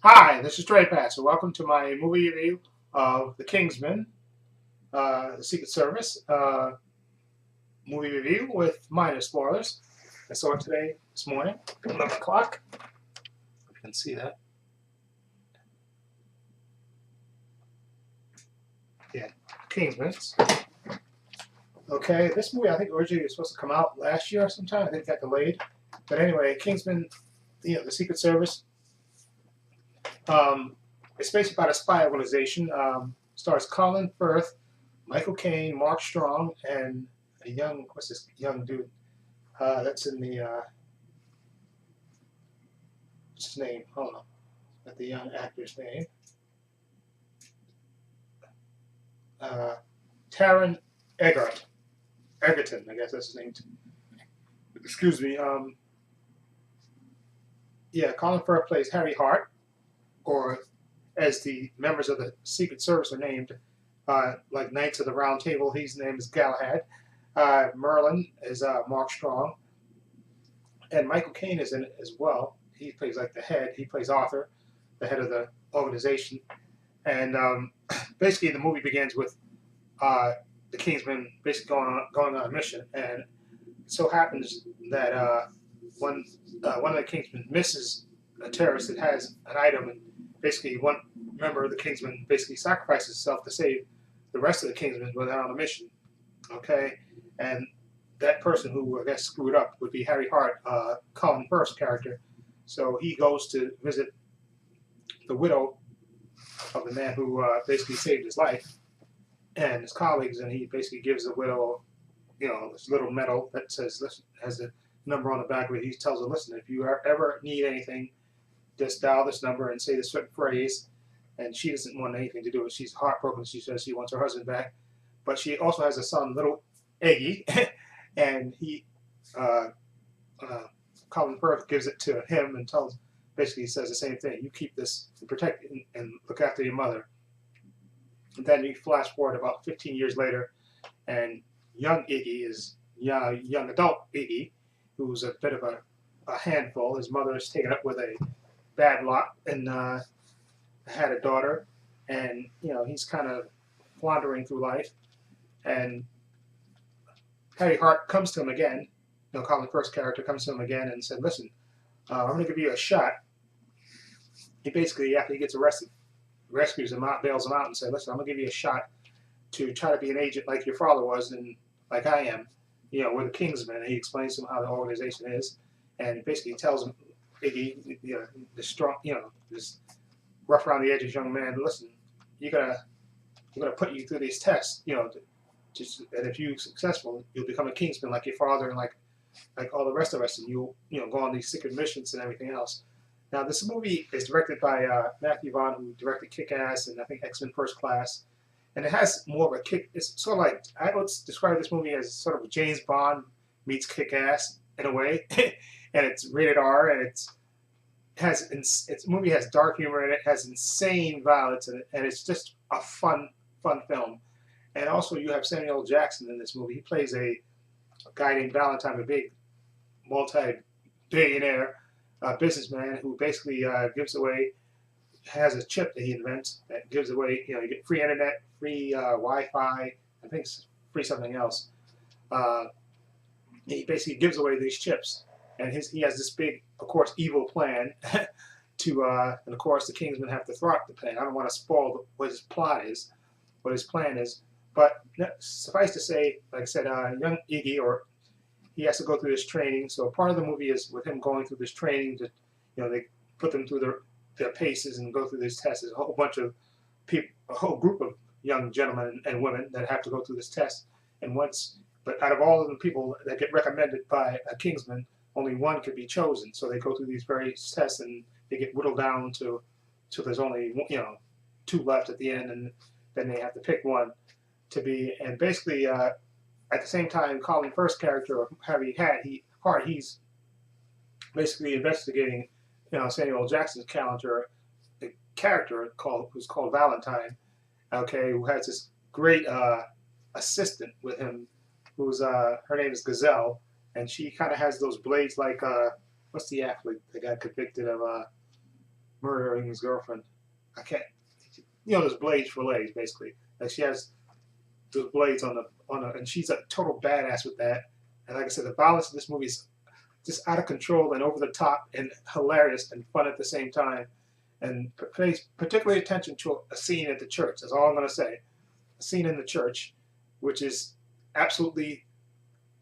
Hi, this is trepacer. Welcome to my movie review of The Kingsman, the Secret Service movie review with minor spoilers. I saw it this morning, 11 o'clock. If you can see that. Yeah, Kingsman. Okay, this movie I think originally was supposed to come out last year or sometime. I think it got delayed. But anyway, Kingsman, the Secret Service. It's basically about a spy organization. Stars Colin Firth, Michael Caine, Mark Strong, and a what's this young dude? That's in the, what's his name? Hold on. Got the young actor's name. Uh, Taron Egerton, I guess that's his name. Excuse me. Yeah, Colin Firth plays Harry Hart, or as the members of the Secret Service are named, like Knights of the Round Table, his name is Galahad. Merlin is Mark Strong, and Michael Caine is in it as well. He plays like the head. He plays Arthur, the head of the organization. And basically, the movie begins with the Kingsman basically going on a mission, and it so happens that one of the Kingsmen misses a terrorist that has an item, and basically one member of the Kingsmen basically sacrifices himself to save the rest of the Kingsmen when they're on a mission. Okay, and that person who I guess screwed up would be Harry Hart, Colin Firth's character. So he goes to visit the widow of the man who basically saved his life and his colleagues, and he basically gives the widow, this little medal that says, listen, has a number on the back of it. He tells her, listen, if you ever need anything, just dial this number and say this certain phrase. And she doesn't want anything to do with it. She's heartbroken. She says she wants her husband back. But she also has a son, little Eggy, and uh, uh, Colin Firth gives it to him and basically says the same thing. You keep this and protect it and look after your mother. And then you flash forward about 15 years later, and young Iggy is young adult Iggy, who's a bit of a handful. His mother is taken up with a bad lot and had a daughter, and he's kind of floundering through life. And Harry Hart comes to him again. Colin Firth's character comes to him again and said, "Listen, I'm going to give you a shot." He basically, after he gets arrested, rescues him out, bails him out, and said, "Listen, I'm going to give you a shot to try to be an agent like your father was and like I am. We're the Kingsmen." And he explains to him how the organization is, and basically tells him, Iggy, the strong, this rough around the edges young man, listen, you're gonna put you through these tests, and if you're successful, you'll become a Kingsman like your father and like all the rest of us, and you'll go on these secret missions and everything else. Now, this movie is directed by Matthew Vaughn, who directed Kick-Ass and I think X-Men First Class. And it has more of a kick. It's sort of like, I would describe this movie as sort of a James Bond meets Kick-Ass in a way. And it's rated R, and its movie has dark humor in it, has insane violence in it, and it's just a fun film. And also, you have Samuel L. Jackson in this movie. He plays a guy named Valentine, a big multi-billionaire businessman who basically has a chip that he invents that gives away, you get free internet, free Wi-Fi, I think it's free something else. Uh, he basically gives away these chips, and he has this big, of course, evil plan to, and of course, the Kingsmen have to thwart the plan. I don't want to spoil what his plot is, what his plan is, but suffice to say, like I said, young Iggy, or he has to go through this training. So part of the movie is with him going through this training to, they put them through their paces and go through these tests. There's a whole bunch of people, a whole group of young gentlemen and women that have to go through this test. But out of all of the people that get recommended by a Kingsman, only one could be chosen. So they go through these various tests and they get whittled down to there's only two left at the end, and then they have to pick one to be. And basically, at the same time, Colin Firth's character, Harry Hart, he's basically investigating, Samuel L. Jackson's character who's called Valentine, okay, who has this great assistant with him, who's her name is Gazelle, and she kind of has those blades like what's the athlete that got convicted of murdering his girlfriend. I can't. Those blades for legs, basically. Like she has those blades on and she's a total badass with that. And like I said, the violence in this movie is just out of control and over the top and hilarious and fun at the same time. And pays particularly attention to a scene at the church. That's all I'm going to say. A scene in the church, which is absolutely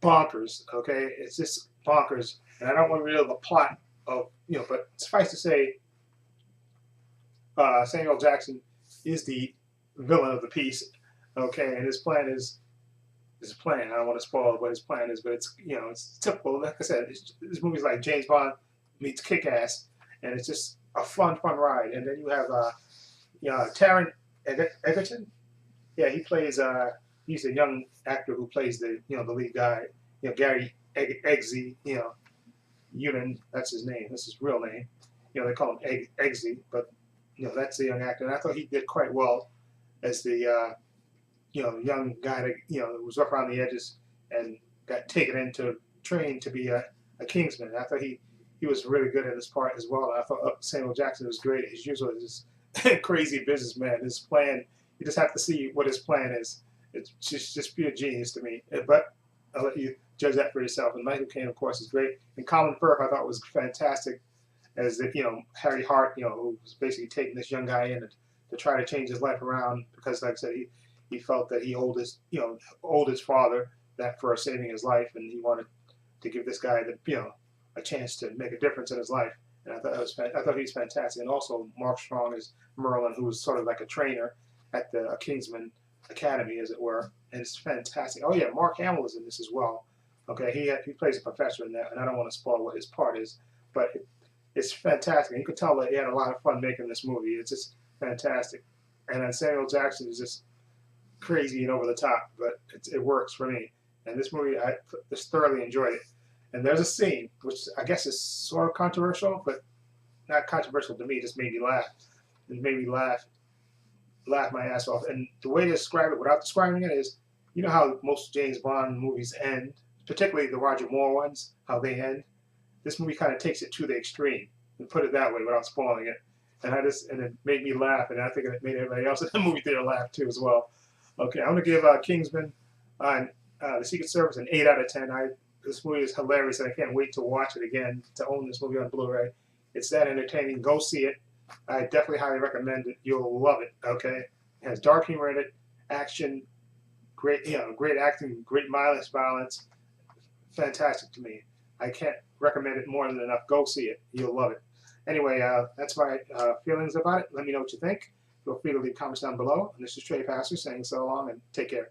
bonkers. Okay, it's just bonkers, and I don't want to reveal the plot of but suffice to say, Samuel Jackson is the villain of the piece. Okay, and his plan is his plan. I don't want to spoil what his plan is, but it's typical. Like I said, this movie's like James Bond meets Kick-Ass, and it's just a fun ride. And then you have Taron Egerton. Yeah, he plays. He's a young actor who plays the lead guy. Gary Eggsy. Unan. That's his name. That's his real name. They call him Eggsy, but that's the young actor. And I thought he did quite well as the young guy that was rough around the edges and got taken into trained to be a Kingsman. I thought he was really good in his part as well. I thought Samuel Jackson was great as usual. This crazy businessman. His plan. You just have to see what his plan is. It's just pure genius to me. But I'll let you judge that for yourself. And Michael Caine, of course, is great. And Colin Firth, I thought was fantastic as the Harry Hart, who was basically taking this young guy in to try to change his life around because, like I said, he felt that he owed his father that for saving his life, and he wanted to give this guy a chance to make a difference in his life. And I thought he was fantastic. And also Mark Strong as Merlin, who was sort of like a trainer at the Kingsman Academy, as it were, and it's fantastic. Oh yeah, Mark Hamill is in this as well. Okay, he plays a professor in that, and I don't want to spoil what his part is, but it's fantastic. And you can tell that he had a lot of fun making this movie. It's just fantastic. And then Samuel Jackson is just crazy and over the top, but it works for me. And this movie, I just thoroughly enjoyed it. And there's a scene which I guess is sort of controversial, but not controversial to me. It just made me laugh. It made me laugh my ass off. And the way to describe it without describing it is, you know how most James Bond movies end, particularly the Roger Moore ones, how they end. This movie kind of takes it to the extreme, and put it that way without spoiling it. And it made me laugh, and I think it made everybody else in the movie theater laugh too as well. Okay, I'm gonna give Kingsman on the Secret Service an 8 out of 10. This movie is hilarious, and I can't wait to watch it again, to own this movie on Blu-ray. It's that entertaining. Go see it. I definitely highly recommend it. You'll love it. Okay, it has dark humor in it, action, great great acting, great mindless violence. Fantastic to me. I can't recommend it more than enough. Go see it. You'll love it. Anyway, that's my feelings about it. Let me know what you think. Feel free to leave comments down below. And this is trepacer saying so long and take care.